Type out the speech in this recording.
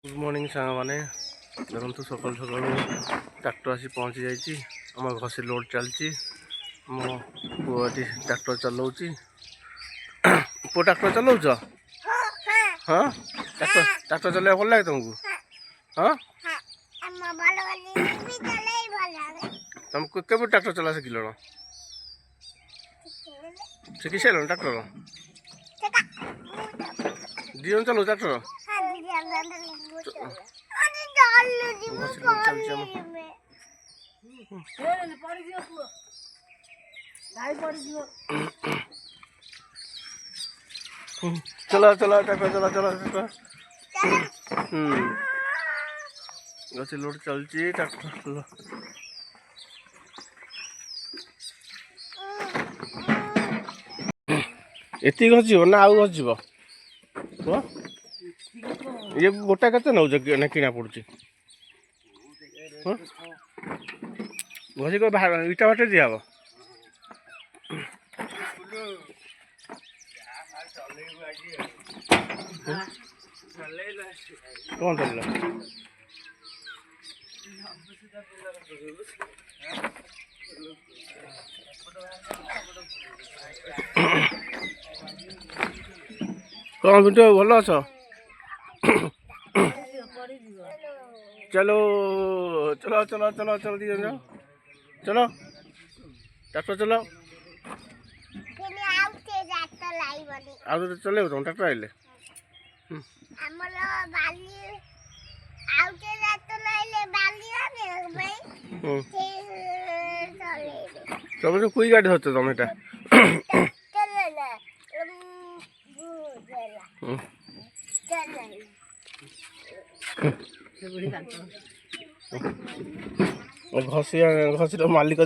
good morning सांग मैंने देखो सकाल सकाल ट्रैक्टर आसी पहुँची जाइए आम घसी लोड चलती मो पुआटी ट्रैक्टर चलाऊँ पु ट्रैक्टर चलाऊच हाँ ट्रैक्टर चल भल लगे तुमको हाँ तुमको केवे ट्रैक्टर चला शिखल शिखी सारे ट्रैक्टर दिजन चलो ट्रैक्टर चला चला ट्रैक्टर चला चला ट्रैक्टर गसी लोड चलती ट्रैक्टर एति घसीब ना आउ घसीब ये गोटा के नौ किना पड़ी घसी को इटा बाटे दिहब कौन चल कौन बिटू भल अछ चलो चलो चलो चलो चलो दी जाओ चलो ट्रैक्टर चलो आउ तो चले तुम ट्रैक्टर आइले सब कोई गाड़ी धरते तुम एटा घसी घसी मालिक